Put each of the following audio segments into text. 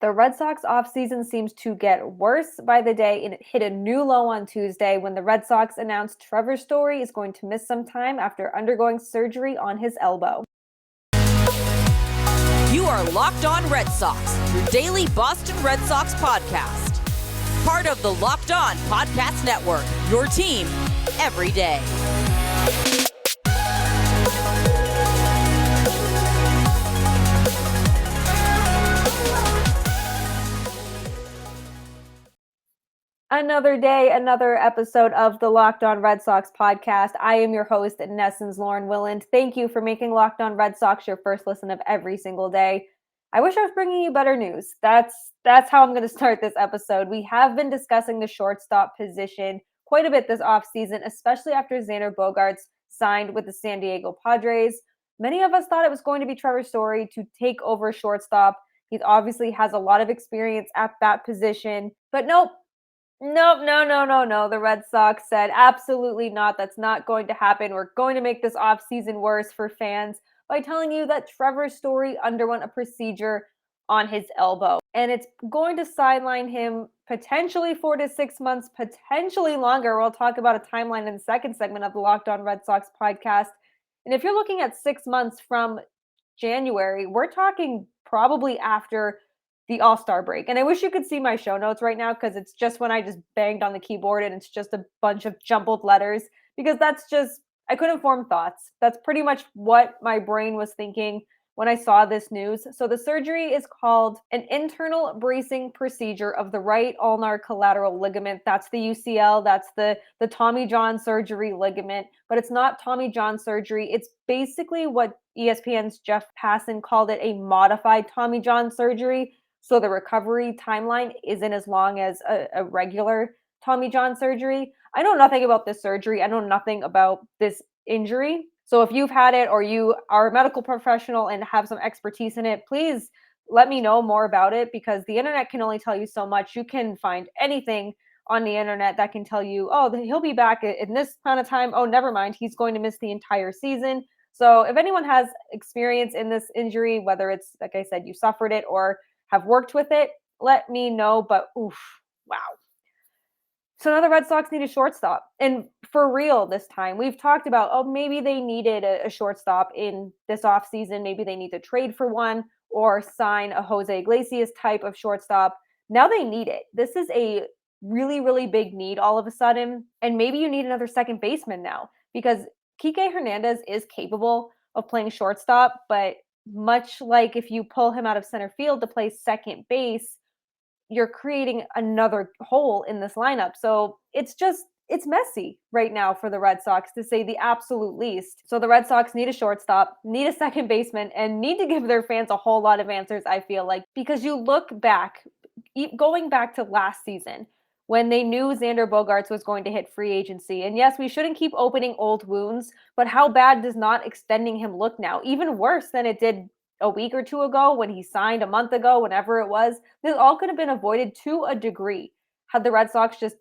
The Red Sox offseason seems to get worse by the day, and it hit a new low on Tuesday when the Red Sox announced Trevor Story is going to miss some time after undergoing surgery on his elbow. You are Locked On Red Sox, your daily Boston Red Sox podcast. Part of the Locked On Podcast Network, your team every day. Another day, another episode of the Locked On Red Sox podcast. I am your host, NESN's Lauren Willand. Thank you for making Locked On Red Sox your first listen of every single day. I wish I was bringing you better news. That's how I'm going to start this episode. We have been discussing the shortstop position quite a bit this offseason, especially after Xander Bogaerts signed with the San Diego Padres. Many of us thought it was going to be Trevor Story to take over shortstop. He obviously has a lot of experience at that position, but nope. No. The Red Sox said, absolutely not. That's not going to happen. We're going to make this offseason worse for fans by telling you that Trevor Story underwent a procedure on his elbow. And it's going to sideline him potentially 4 to 6 months, potentially longer. We'll talk about a timeline in the second segment of the Locked On Red Sox podcast. And if you're looking at 6 months from January, we're talking probably after the All-Star break. And I wish you could see my show notes right now because it's just when I just banged on the keyboard and it's just a bunch of jumbled letters because I couldn't form thoughts. That's pretty much what my brain was thinking when I saw this news. So the surgery is called an internal bracing procedure of the right ulnar collateral ligament. That's the UCL. That's the Tommy John surgery ligament, but it's not Tommy John surgery. It's basically what ESPN's Jeff Passan called it, a modified Tommy John surgery. So the recovery timeline isn't as long as a regular Tommy John surgery. I know nothing about this surgery. I know nothing about this injury. So if you've had it or you are a medical professional and have some expertise in it, please let me know more about it because the internet can only tell you so much. You can find anything on the internet that can tell you, oh, he'll be back in this kind of time. Oh, never mind. He's going to miss the entire season. So if anyone has experience in this injury, whether it's, like I said, you suffered it or have worked with it, let me know. But oof, wow. So now the Red Sox need a shortstop. And for real this time, we've talked about, oh, maybe they needed a shortstop in this offseason. Maybe they need to trade for one or sign a Jose Iglesias type of shortstop. Now they need it. This is a really, really big need all of a sudden. And maybe you need another second baseman now because Kike Hernandez is capable of playing shortstop, but much like if you pull him out of center field to play second base, you're creating another hole in this lineup. So it's messy right now for the Red Sox, to say the absolute least. So the Red Sox need a shortstop, need a second baseman, and need to give their fans a whole lot of answers, I feel like, because you look back, going back to last season, when they knew Xander Bogaerts was going to hit free agency. And yes, we shouldn't keep opening old wounds, but how bad does not extending him look now? Even worse than it did a week or two ago when he signed, a month ago, whenever it was. This all could have been avoided to a degree had the Red Sox just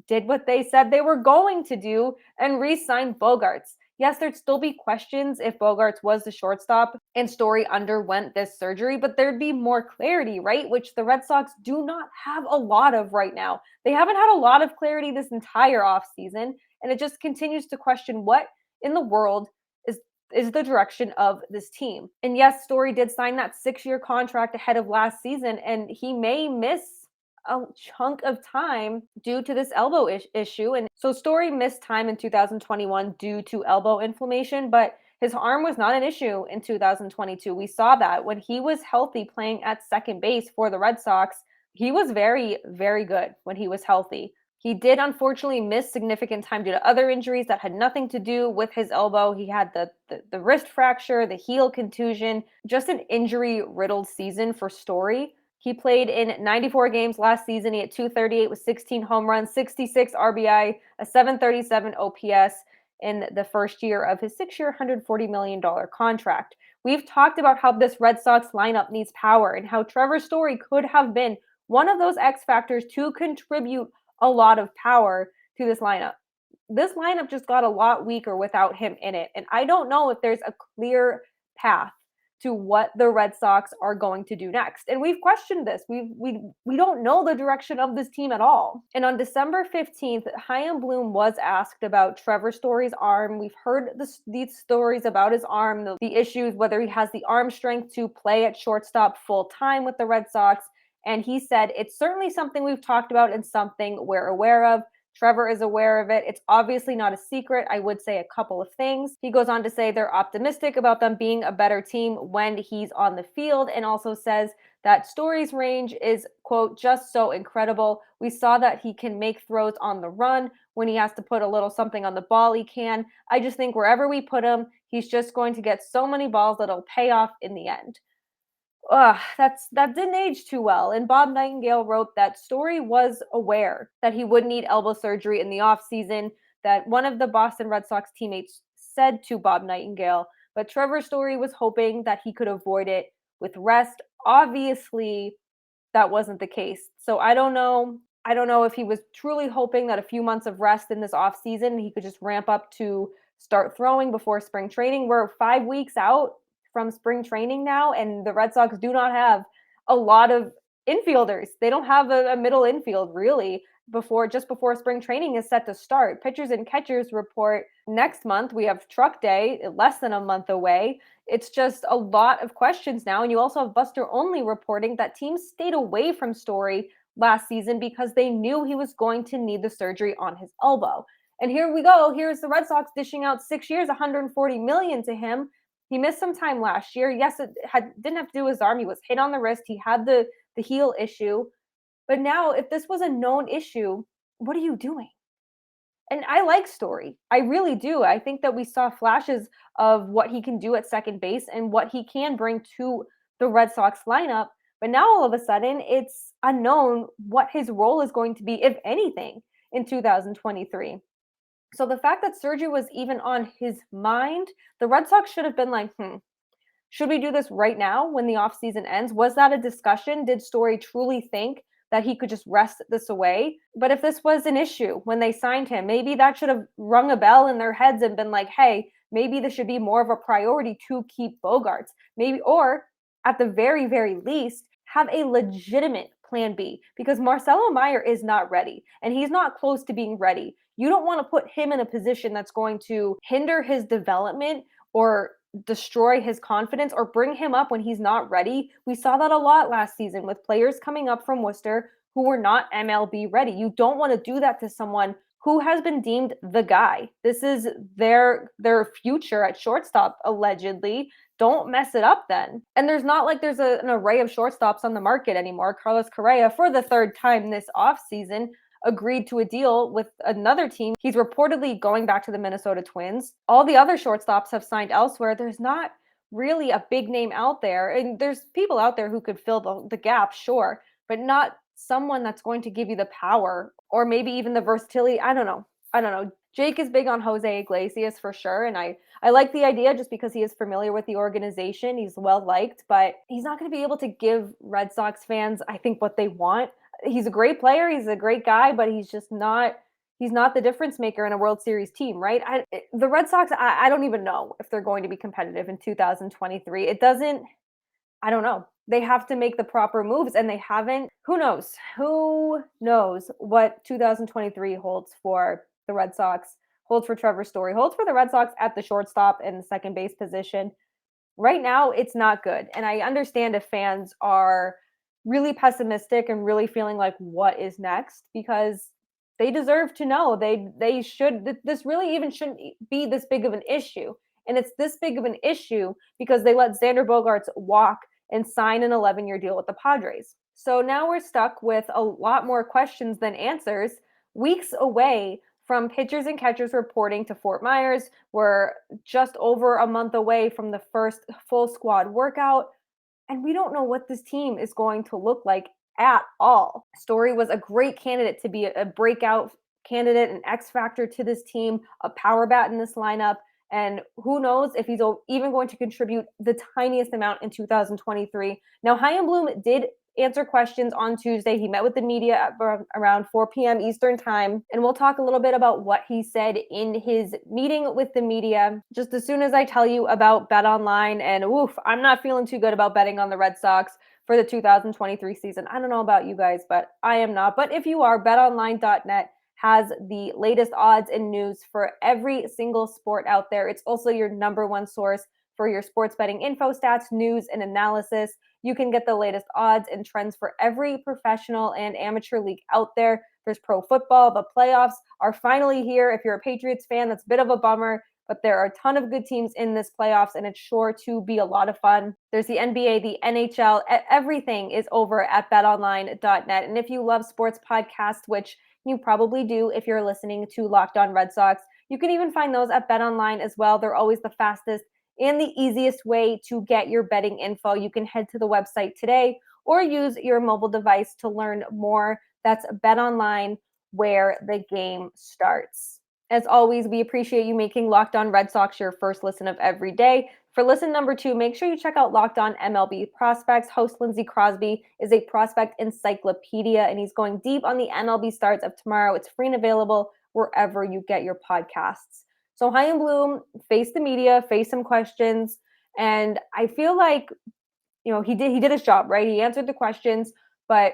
did what they said they were going to do and re-signed Bogaerts. Yes, there'd still be questions if Bogaerts was the shortstop and Story underwent this surgery, but there'd be more clarity, right? Which the Red Sox do not have a lot of right now. They haven't had a lot of clarity this entire offseason, and it just continues to question what in the world is the direction of this team. And yes, Story did sign that 6-year contract ahead of last season, and he may miss a chunk of time due to this elbow issue. And so Story missed time in 2021 due to elbow inflammation, but his arm was not an issue in 2022. We saw that when he was healthy playing at second base for the Red Sox. He was very, very good when he was healthy. He did unfortunately miss significant time due to other injuries that had nothing to do with his elbow. He had the wrist fracture, the heel contusion, just an injury-riddled season for Story. He played in 94 games last season. He had 238 with 16 home runs, 66 RBI, a 737 OPS in the first year of his 6-year, $140 million contract. We've talked about how this Red Sox lineup needs power and how Trevor Story could have been one of those X factors to contribute a lot of power to this lineup. This lineup just got a lot weaker without him in it. And I don't know if there's a clear path to what the Red Sox are going to do next. And we've questioned this. We don't know the direction of this team at all. And on December 15th, Chaim Bloom was asked about Trevor Story's arm. We've heard these stories about his arm, the issues, whether he has the arm strength to play at shortstop full time with the Red Sox. And he said, it's certainly something we've talked about and something we're aware of. Trevor is aware of it. It's obviously not a secret. I would say a couple of things. He goes on to say they're optimistic about them being a better team when he's on the field, and also says that Story's range is, quote, just so incredible. We saw that he can make throws on the run. When he has to put a little something on the ball, he can. I just think wherever we put him, he's just going to get so many balls that it'll pay off in the end. That didn't age too well. And Bob Nightingale wrote that Story was aware that he would need elbow surgery in the offseason, that one of the Boston Red Sox teammates said to Bob Nightingale, but Trevor Story was hoping that he could avoid it with rest. Obviously, that wasn't the case. So I don't know. I don't know if he was truly hoping that a few months of rest in this offseason, he could just ramp up to start throwing before spring training. We're 5 weeks out from spring training now, and the Red Sox do not have a lot of infielders. They don't have a middle infield really before spring training is set to start. Pitchers and catchers report next month. We have Truck Day, less than a month away. It's just a lot of questions now. And you also have Buster Only reporting that teams stayed away from Story last season because they knew he was going to need the surgery on his elbow. And here we go. Here's the Red Sox dishing out 6 years, $140 million to him. He missed some time last year. Yes, it didn't have to do with his arm. He was hit on the wrist. He had the heel issue. But now, if this was a known issue, what are you doing? And I like Story. I really do. I think that we saw flashes of what he can do at second base and what he can bring to the Red Sox lineup. But now all of a sudden, it's unknown what his role is going to be, if anything, in 2023. So the fact that surgery was even on his mind, the Red Sox should have been like, should we do this right now when the offseason ends? Was that a discussion? Did Story truly think that he could just rest this away? But if this was an issue when they signed him, maybe that should have rung a bell in their heads and been like, hey, maybe this should be more of a priority to keep Bogaerts. Maybe, or at the very, very least, have a legitimate plan B, because Marcelo Meyer is not ready and he's not close to being ready. You don't want to put him in a position that's going to hinder his development or destroy his confidence or bring him up when he's not ready. We saw that a lot last season with players coming up from Worcester who were not MLB ready. You don't want to do that to someone who has been deemed the guy. This is their future at shortstop, allegedly. Don't mess it up then. And there's not like there's an array of shortstops on the market anymore. Carlos Correa, for the third time this offseason, agreed to a deal with another team. He's reportedly going back to the Minnesota Twins. All the other shortstops have signed elsewhere. There's not really a big name out there. And there's people out there who could fill the gap, sure, but not someone that's going to give you the power or maybe even the versatility. I don't know. Jake is big on Jose Iglesias for sure. And I like the idea just because he is familiar with the organization. He's well liked, but he's not going to be able to give Red Sox fans, I think, what they want. He's a great player. He's a great guy, but he's not the difference maker in a World Series team, right? The Red Sox, I don't even know if they're going to be competitive in 2023. I don't know. They have to make the proper moves and they haven't. Who knows? Who knows what 2023 holds for the Red Sox, holds for Trevor Story, holds for the Red Sox at the shortstop and the second base position. Right now, it's not good. And I understand if fans are really pessimistic and really feeling like what is next, because they deserve to know. They should. This really even shouldn't be this big of an issue. And it's this big of an issue because they let Xander Bogaerts walk and sign an 11-year deal with the Padres. So now we're stuck with a lot more questions than answers, weeks away from pitchers and catchers reporting to Fort Myers. We're just over a month away from the first full squad workout. And we don't know what this team is going to look like at all. Story was a great candidate to be a breakout candidate, an X factor to this team, a power bat in this lineup. And who knows if he's even going to contribute the tiniest amount in 2023. Now, Chaim Bloom did answer questions on Tuesday. He met with the media at around 4 p.m. Eastern time, and we'll talk a little bit about what he said in his meeting with the media just as soon as I tell you about BetOnline. And oof, I'm not feeling too good about betting on the Red Sox for the 2023 season. I don't know about you guys, but I am not. But if you are, betonline.net has the latest odds and news for every single sport out there. It's also your number one source for your sports betting info, stats, news, and analysis. You can get the latest odds and trends for every professional and amateur league out there. There's pro football. The playoffs are finally here. If you're a Patriots fan, that's a bit of a bummer, but there are a ton of good teams in this playoffs, and it's sure to be a lot of fun. There's the NBA, the NHL, everything is over at betonline.net. And if you love sports podcasts, which you probably do if you're listening to Locked On Red Sox, you can even find those at BetOnline as well. They're always the fastest and the easiest way to get your betting info. You can head to the website today or use your mobile device to learn more. That's BetOnline, where the game starts. As always, we appreciate you making Locked On Red Sox your first listen of every day. For listen number 2, make sure you check out Locked On MLB Prospects. Host Lindsey Crosby is a prospect encyclopedia, and he's going deep on the MLB starts of tomorrow. It's free and available wherever you get your podcasts. So Chaim Bloom faced the media, faced some questions, and I feel like, he did his job, right? He answered the questions, but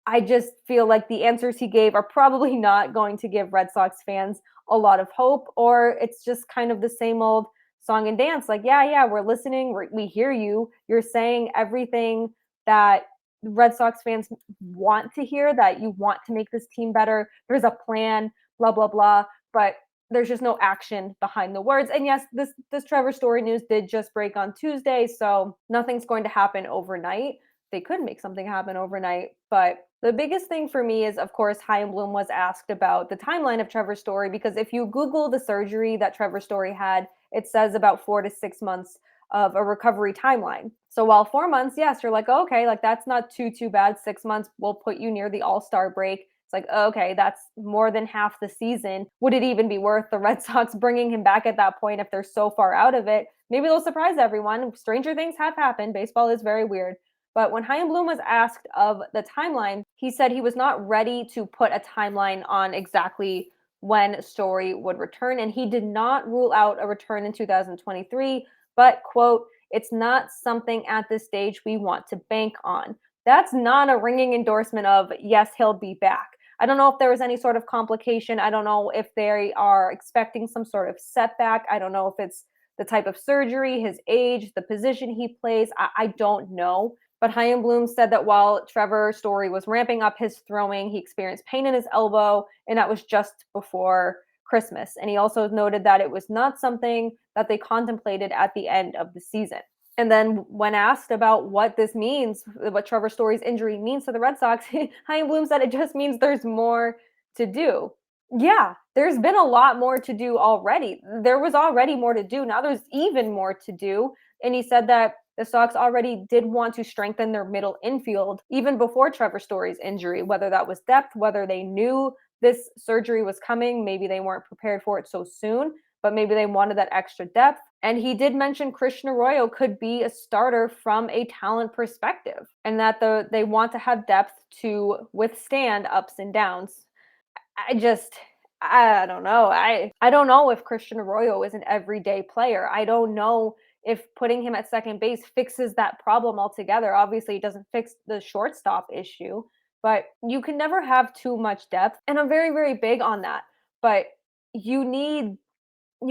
I just feel like the answers he gave are probably not going to give Red Sox fans a lot of hope, or it's just kind of the same old song and dance. Like, yeah, we're listening. We hear you. You're saying everything that Red Sox fans want to hear, that you want to make this team better. There's a plan, blah, blah, blah. But there's just no action behind the words. And yes, this Trevor Story news did just break on Tuesday, so nothing's going to happen overnight. They could make something happen overnight, but the biggest thing for me is, of course, Chaim Bloom was asked about the timeline of Trevor Story, because if you Google the surgery that Trevor Story had, it says about 4 to 6 months of a recovery timeline. So while 4 months, yes, you're like, oh, okay, like that's not too bad. 6 months will put you near the All-Star break. It's like, okay, that's more than half the season. Would it even be worth the Red Sox bringing him back at that point if they're so far out of it? Maybe they'll surprise everyone. Stranger things have happened. Baseball is very weird. But when Chaim Bloom was asked of the timeline, he said he was not ready to put a timeline on exactly when Story would return, and he did not rule out a return in 2023, but, quote, it's not something at this stage we want to bank on. That's not a ringing endorsement of, yes, he'll be back. I don't know if there was any sort of complication. I don't know if they are expecting some sort of setback. I don't know if it's the type of surgery, his age, the position he plays. I don't know. But Chaim Bloom said that while Trevor Story was ramping up his throwing, he experienced pain in his elbow, and that was just before Christmas. And he also noted that it was not something that they contemplated at the end of the season. And then when asked about what this means, what Trevor Story's injury means to the Red Sox, Chaim Bloom said it just means there's more to do. Yeah, there's been a lot more to do already. There was already more to do. Now there's even more to do. And he said that the Sox already did want to strengthen their middle infield even before Trevor Story's injury, whether that was depth, whether they knew this surgery was coming. Maybe they weren't prepared for it so soon, but maybe they wanted that extra depth. And he did mention Christian Arroyo could be a starter from a talent perspective, and that they want to have depth to withstand ups and downs. I don't know. I don't know if Christian Arroyo is an everyday player. I don't know if putting him at second base fixes that problem altogether. Obviously, it doesn't fix the shortstop issue, but you can never have too much depth. And I'm very, very big on that. But you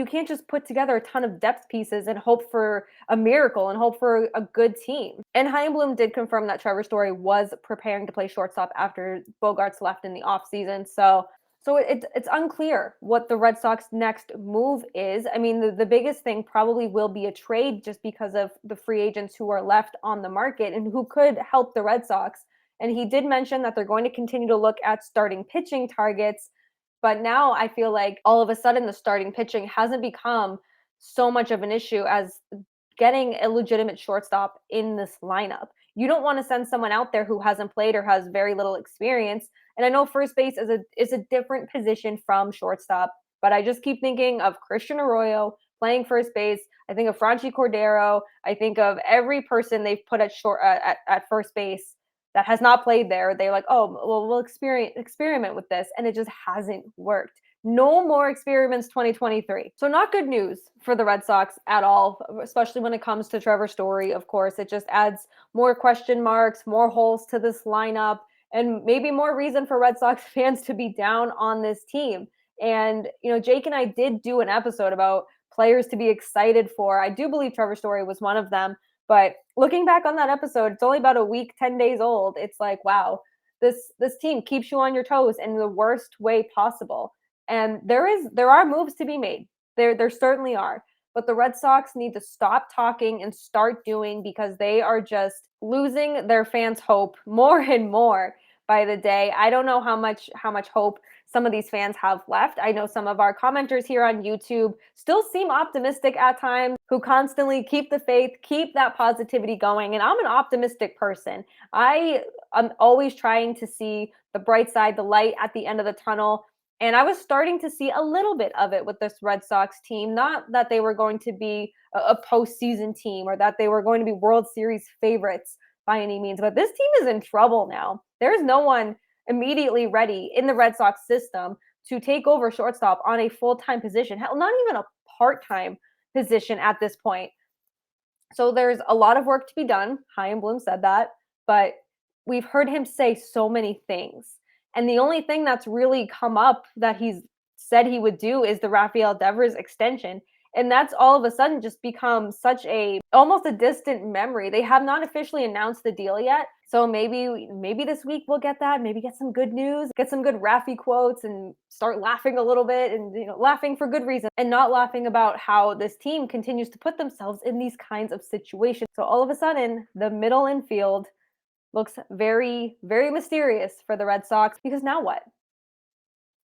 can't just put together a ton of depth pieces and hope for a miracle and hope for a good team. And Chaim Bloom did confirm that Trevor Story was preparing to play shortstop after Bogaerts left in the offseason. So it's unclear what the Red Sox next move is. I mean, the biggest thing probably will be a trade, just because of the free agents who are left on the market and who could help the Red Sox. And he did mention that they're going to continue to look at starting pitching targets. But now I feel like all of a sudden the starting pitching hasn't become so much of an issue as getting a legitimate shortstop in this lineup. You don't want to send someone out there who hasn't played or has very little experience. And I know first base is a different position from shortstop, but I just keep thinking of Christian Arroyo playing first base. I think of Franchi Cordero. I think of every person they've put at first base that has not played there, they're like, oh, well, we'll experiment with this. And it just hasn't worked. No more experiments 2023. So not good news for the Red Sox at all, especially when it comes to Trevor Story. Of course, it just adds more question marks, more holes to this lineup, and maybe more reason for Red Sox fans to be down on this team. And, Jake and I did do an episode about players to be excited for. I do believe Trevor Story was one of them. But looking back on that episode, it's only about a week, 10 days old. It's like, wow, this team keeps you on your toes in the worst way possible. And there are moves to be made. There certainly are. But the Red Sox need to stop talking and start doing, because they are just losing their fans' hope more and more by the day. I don't know how much hope some of these fans have left. I know some of our commenters here on YouTube still seem optimistic at times, who constantly keep the faith, keep that positivity going. And I'm an optimistic person. I'm always trying to see the bright side, the light at the end of the tunnel. And I was starting to see a little bit of it with this Red Sox team. Not that they were going to be a postseason team or that they were going to be World Series favorites by any means, but this team is in trouble now. There's no one immediately ready in the Red Sox system to take over shortstop on a full-time position. Hell, not even a part-time position at this point. So there's a lot of work to be done. Chaim Bloom said that, but we've heard him say so many things. And the only thing that's really come up that he's said he would do is the Rafael Devers extension. And that's all of a sudden just become almost a distant memory. They have not officially announced the deal yet. So maybe this week we'll get that, maybe get some good news, get some good Rafi quotes and start laughing a little bit, and laughing for good reason, and not laughing about how this team continues to put themselves in these kinds of situations. So all of a sudden, the middle infield looks very, very mysterious for the Red Sox, because now what?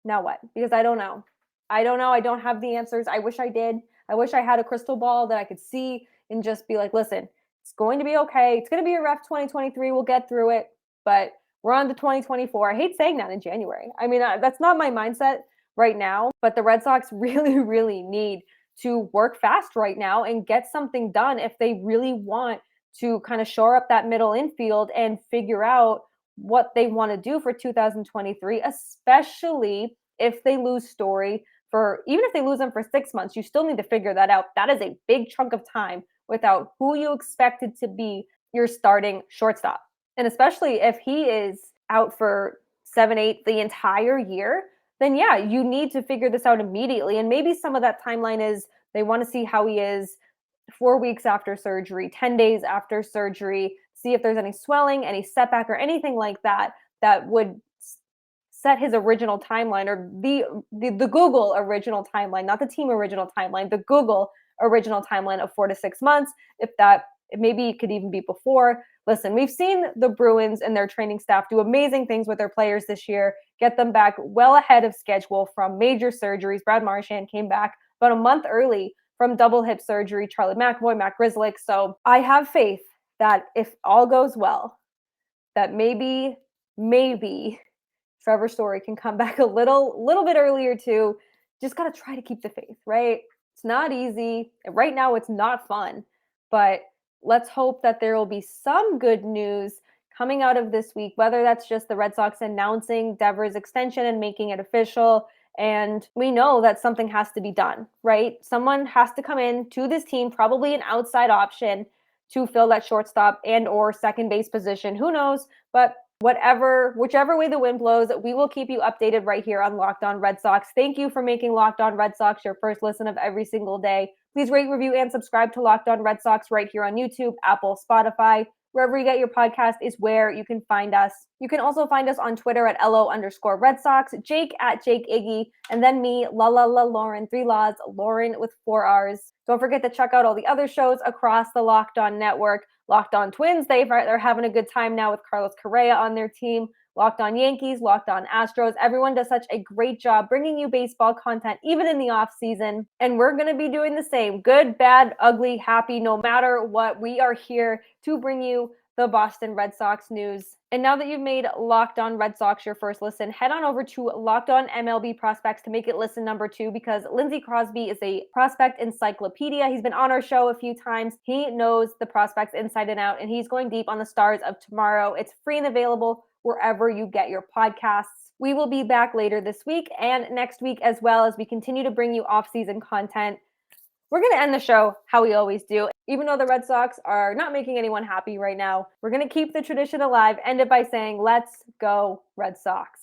Now what? Because I don't know. I don't have the answers. I wish I did. I wish I had a crystal ball that I could see and just be like, listen, it's going to be okay. It's going to be a rough 2023. We'll get through it. But we're on to 2024. I hate saying that in January. I mean, that's not my mindset right now. But the Red Sox really, really need to work fast right now and get something done if they really want to kind of shore up that middle infield and figure out what they want to do for 2023, especially if they lose Story even if they lose them for 6 months, you still need to figure that out. That is a big chunk of time without who you expected to be your starting shortstop. And especially if he is out for 7, 8, the entire year, then yeah, you need to figure this out immediately. And maybe some of that timeline is they want to see how he is 4 weeks after surgery, 10 days after surgery, see if there's any swelling, any setback, or anything like that would set his original timeline, or the Google original timeline, not the team original timeline, the Google original timeline of 4 to 6 months. Maybe it could even be before. Listen, we've seen the Bruins and their training staff do amazing things with their players this year, get them back well ahead of schedule from major surgeries. Brad Marchand came back about a month early from double hip surgery, Charlie McAvoy, Matt Grzelcyk. So I have faith that if all goes well, that maybe Trevor Story can come back a little bit earlier too. Just got to try to keep the faith, right? It's not easy. Right now, it's not fun, but let's hope that there will be some good news coming out of this week, whether that's just the Red Sox announcing Devers' extension and making it official. And we know that something has to be done, right? Someone has to come in to this team, probably an outside option, to fill that shortstop and or second base position. Who knows? But whichever way the wind blows, we will keep you updated right here on Locked On Red Sox. Thank you for making Locked On Red Sox your first listen of every single day. Please rate, review, and subscribe to Locked On Red Sox right here on YouTube, Apple, Spotify. Wherever you get your podcast is where you can find us. You can also find us on Twitter at LO_Red Sox, Jake at Jake Iggy, and then me, Lauren, 3 Laws, Lauren with 4 R's. Don't forget to check out all the other shows across the Locked On network. Locked On Twins, they're having a good time now with Carlos Correa on their team. Locked On Yankees, Locked On Astros. Everyone does such a great job bringing you baseball content, even in the off season. And we're going to be doing the same. Good, bad, ugly, happy, no matter what. We are here to bring you the Boston Red Sox news. And now that you've made Locked On Red Sox your first listen, head on over to Locked On MLB Prospects to make it listen number 2, because Lindsey Crosby is a prospect encyclopedia. He's been on our show a few times. He knows the prospects inside and out, and he's going deep on the stars of tomorrow. It's free and available wherever you get your podcasts. We will be back later this week and next week as well, as we continue to bring you off-season content. We're going to end the show how we always do. Even though the Red Sox are not making anyone happy right now, we're going to keep the tradition alive, end it by saying, let's go Red Sox.